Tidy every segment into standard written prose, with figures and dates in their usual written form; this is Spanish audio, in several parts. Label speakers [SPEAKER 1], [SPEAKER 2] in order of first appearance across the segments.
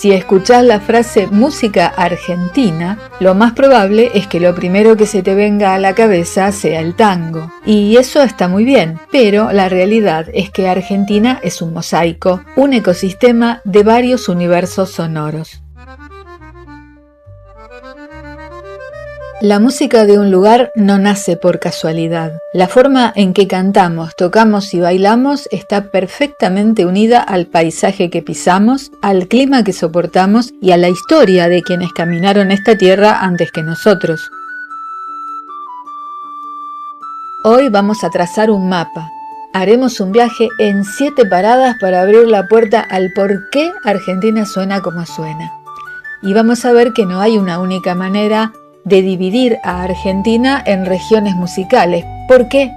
[SPEAKER 1] Si escuchás la frase música argentina, lo más probable es que lo primero que se te venga a la cabeza sea el tango. Y eso está muy bien, pero la realidad es que Argentina es un mosaico, un ecosistema de varios universos sonoros. La música de un lugar no nace por casualidad. La forma en que cantamos, tocamos y bailamos está perfectamente unida al paisaje que pisamos, al clima que soportamos y a la historia de quienes caminaron esta tierra antes que nosotros. Hoy vamos a trazar un mapa. Haremos un viaje en 7 paradas para abrir la puerta al por qué Argentina suena como suena. Y vamos a ver que no hay una única manera de dividir a Argentina en regiones musicales. ¿Por qué?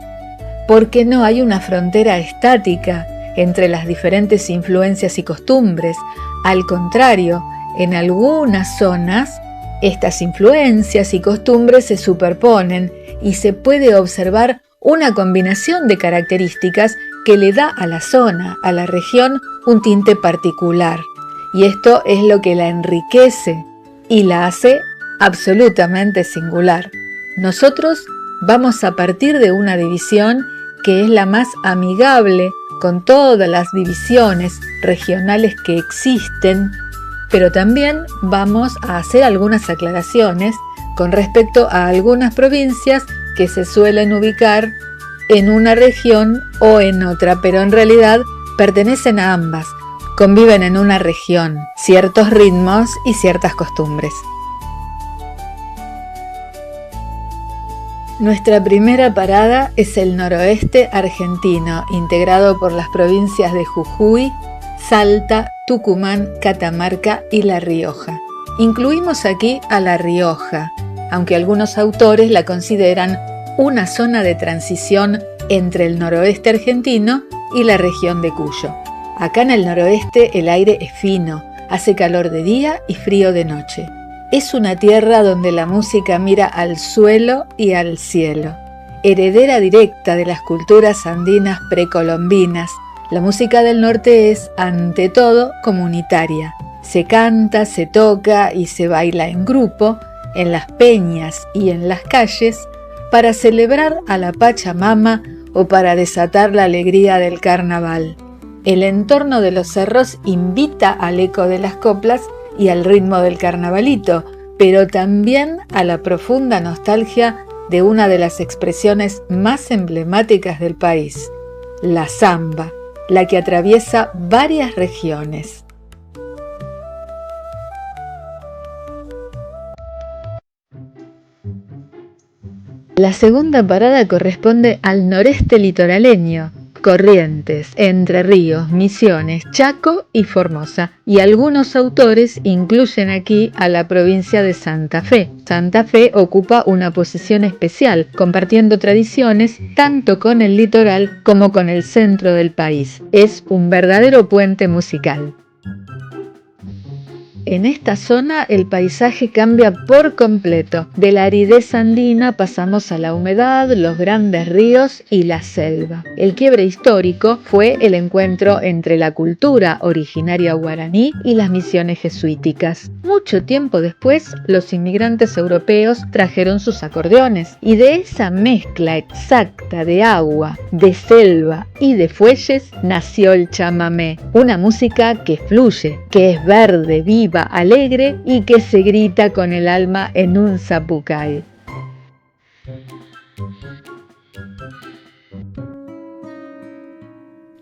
[SPEAKER 1] Porque no hay una frontera estática entre las diferentes influencias y costumbres. Al contrario, en algunas zonas, estas influencias y costumbres se superponen y se puede observar una combinación de características que le da a la zona, a la región, un tinte particular. Y esto es lo que la enriquece y la hace absolutamente singular. Nosotros vamos a partir de una división que es la más amigable con todas las divisiones regionales que existen, pero también vamos a hacer algunas aclaraciones con respecto a algunas provincias que se suelen ubicar en una región o en otra, pero en realidad pertenecen a ambas, conviven en una región, ciertos ritmos y ciertas costumbres. Nuestra primera parada es el noroeste argentino, integrado por las provincias de Jujuy, Salta, Tucumán, Catamarca y La Rioja. Incluimos aquí a La Rioja, aunque algunos autores la consideran una zona de transición entre el noroeste argentino y la región de Cuyo. Acá en el noroeste el aire es fino, hace calor de día y frío de noche. Es una tierra donde la música mira al suelo y al cielo. Heredera directa de las culturas andinas precolombinas, la música del norte es, ante todo, comunitaria. Se canta, se toca y se baila en grupo, en las peñas y en las calles, para celebrar a la Pachamama o para desatar la alegría del carnaval. El entorno de los cerros invita al eco de las coplas y al ritmo del carnavalito, pero también a la profunda nostalgia de una de las expresiones más emblemáticas del país, la samba, la que atraviesa varias regiones. La segunda parada corresponde al noreste litoraleño, Corrientes, Entre Ríos, Misiones, Chaco y Formosa, y algunos autores incluyen aquí a la provincia de Santa Fe. Santa Fe ocupa una posición especial, compartiendo tradiciones tanto con el litoral como con el centro del país. Es un verdadero puente musical. En esta zona el paisaje cambia por completo. De la aridez andina pasamos a la humedad, los grandes ríos y la selva. El quiebre histórico fue el encuentro entre la cultura originaria guaraní y las misiones jesuíticas. Mucho tiempo después, los inmigrantes europeos trajeron sus acordeones y de esa mezcla exacta de agua, de selva y de fuelles nació el chamamé, una música que fluye, que es verde, viva, alegre y que se grita con el alma en un zapucay.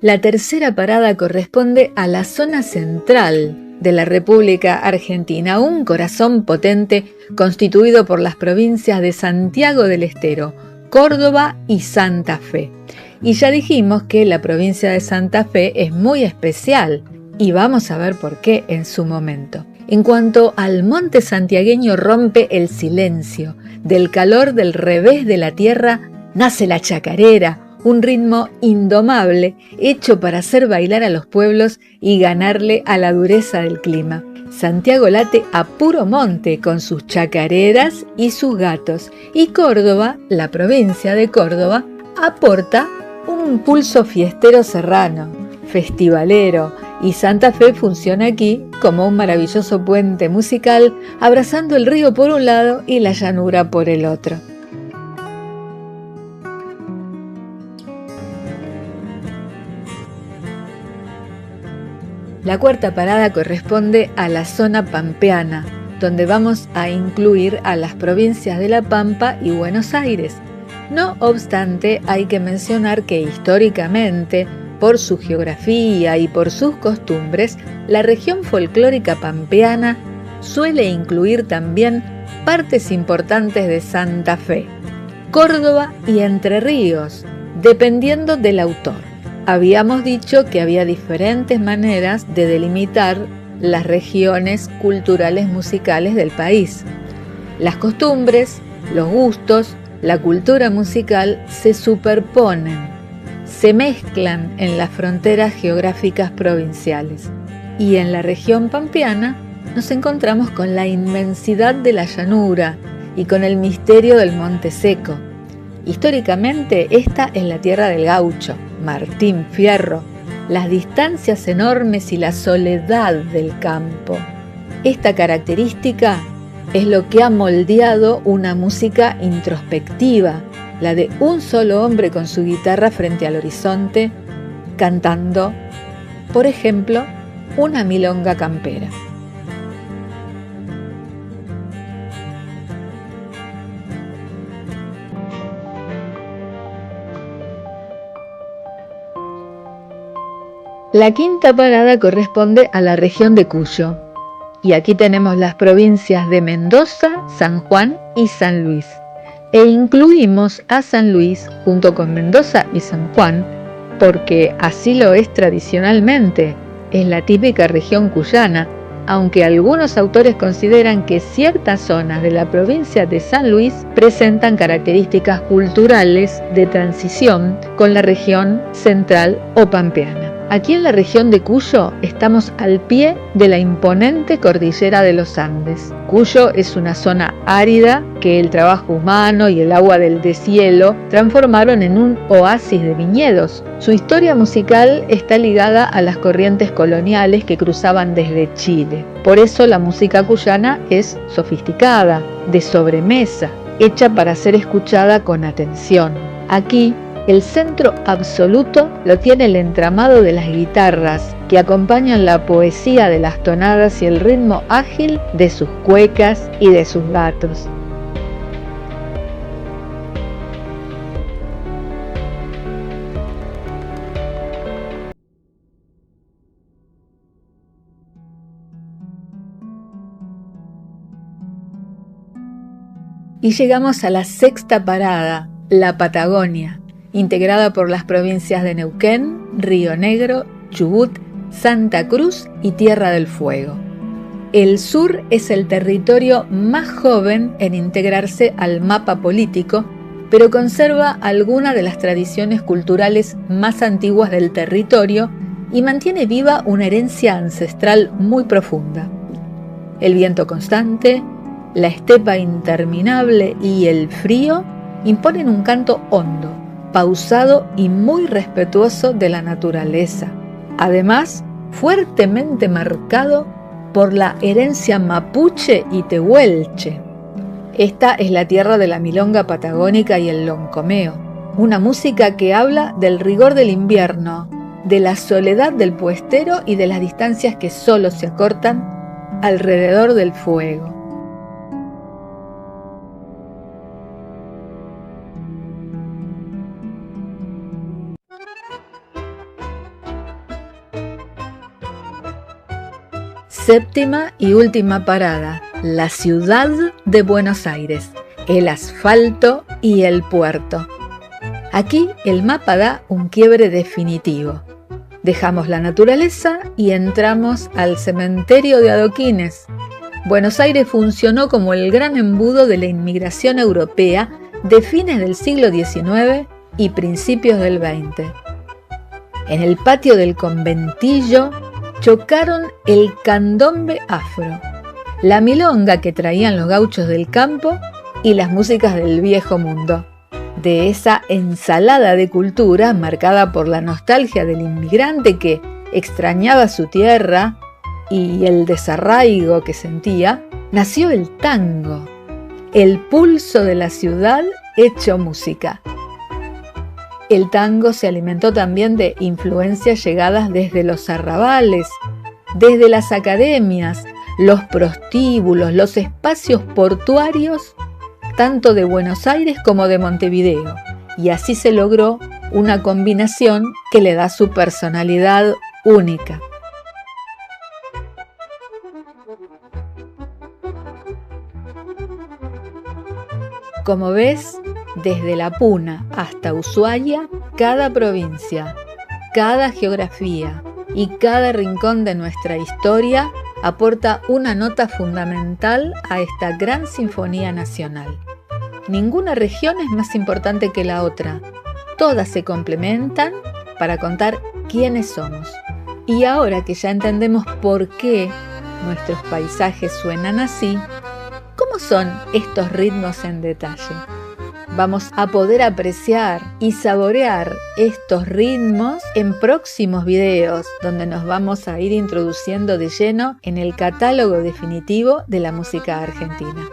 [SPEAKER 1] La tercera parada corresponde a la zona central de la República Argentina, un corazón potente constituido por las provincias de Santiago del Estero, Córdoba y Santa Fe. Y ya dijimos que la provincia de Santa Fe es muy especial y vamos a ver por qué en su momento. En cuanto al monte santiagueño rompe el silencio, del calor del revés de la tierra nace la chacarera, un ritmo indomable hecho para hacer bailar a los pueblos y ganarle a la dureza del clima. Santiago late a puro monte con sus chacareras y sus gatos, y Córdoba, la provincia de Córdoba, aporta un pulso fiestero serrano, festivalero, Y Santa Fe funciona aquí como un maravilloso puente musical, abrazando el río por un lado y la llanura por el otro. La cuarta parada corresponde a la zona pampeana, donde vamos a incluir a las provincias de La Pampa y Buenos Aires. No obstante, hay que mencionar que históricamente, por su geografía y por sus costumbres, la región folclórica pampeana suele incluir también partes importantes de Santa Fe, Córdoba y Entre Ríos, dependiendo del autor. Habíamos dicho que había diferentes maneras de delimitar las regiones culturales musicales del país. Las costumbres, los gustos, la cultura musical se superponen, se mezclan en las fronteras geográficas provinciales. Y en la región pampeana nos encontramos con la inmensidad de la llanura y con el misterio del Monte Seco. Históricamente, esta es la tierra del gaucho, Martín Fierro, las distancias enormes y la soledad del campo. Esta característica es lo que ha moldeado una música introspectiva, la de un solo hombre con su guitarra frente al horizonte, cantando, por ejemplo, una milonga campera. La quinta parada corresponde a la región de Cuyo, y aquí tenemos las provincias de Mendoza, San Juan y San Luis, e incluimos a San Luis junto con Mendoza y San Juan, porque así lo es tradicionalmente, es la típica región cuyana, aunque algunos autores consideran que ciertas zonas de la provincia de San Luis presentan características culturales de transición con la región central o pampeana. Aquí en la región de Cuyo estamos al pie de la imponente cordillera de los Andes. Cuyo es una zona árida que el trabajo humano y el agua del deshielo transformaron en un oasis de viñedos. Su historia musical está ligada a las corrientes coloniales que cruzaban desde Chile. Por eso la música cuyana es sofisticada, de sobremesa, hecha para ser escuchada con atención. Aquí, el centro absoluto lo tiene el entramado de las guitarras, que acompañan la poesía de las tonadas y el ritmo ágil de sus cuecas y de sus gatos. Y llegamos a la sexta parada, la Patagonia, integrada por las provincias de Neuquén, Río Negro, Chubut, Santa Cruz y Tierra del Fuego. El sur es el territorio más joven en integrarse al mapa político, pero conserva algunas de las tradiciones culturales más antiguas del territorio y mantiene viva una herencia ancestral muy profunda. El viento constante, la estepa interminable y el frío imponen un canto hondo, pausado y muy respetuoso de la naturaleza, además fuertemente marcado por la herencia mapuche y tehuelche. Esta es la tierra de la milonga patagónica y el loncomeo, una música que habla del rigor del invierno, de la soledad del puestero y de las distancias que solo se acortan alrededor del fuego. Séptima y última parada, la ciudad de Buenos Aires, el asfalto y el puerto. Aquí el mapa da un quiebre definitivo. Dejamos la naturaleza y entramos al cementerio de adoquines. Buenos Aires funcionó como el gran embudo de la inmigración europea de fines del siglo XIX y principios del XX. En el patio del conventillo chocaron el candombe afro, la milonga que traían los gauchos del campo y las músicas del viejo mundo. De esa ensalada de cultura marcada por la nostalgia del inmigrante que, extrañaba su tierra y el desarraigo que sentía, nació el tango, el pulso de la ciudad hecho música. El tango se alimentó también de influencias llegadas desde los arrabales, desde las academias, los prostíbulos, los espacios portuarios, tanto de Buenos Aires como de Montevideo, y así se logró una combinación que le da su personalidad única. Como ves, desde La Puna hasta Ushuaia, cada provincia, cada geografía y cada rincón de nuestra historia aporta una nota fundamental a esta gran sinfonía nacional. Ninguna región es más importante que la otra. Todas se complementan para contar quiénes somos. Y ahora que ya entendemos por qué nuestros paisajes suenan así, ¿cómo son estos ritmos en detalle? Vamos a poder apreciar y saborear estos ritmos en próximos videos, donde nos vamos a ir introduciendo de lleno en el catálogo definitivo de la música argentina.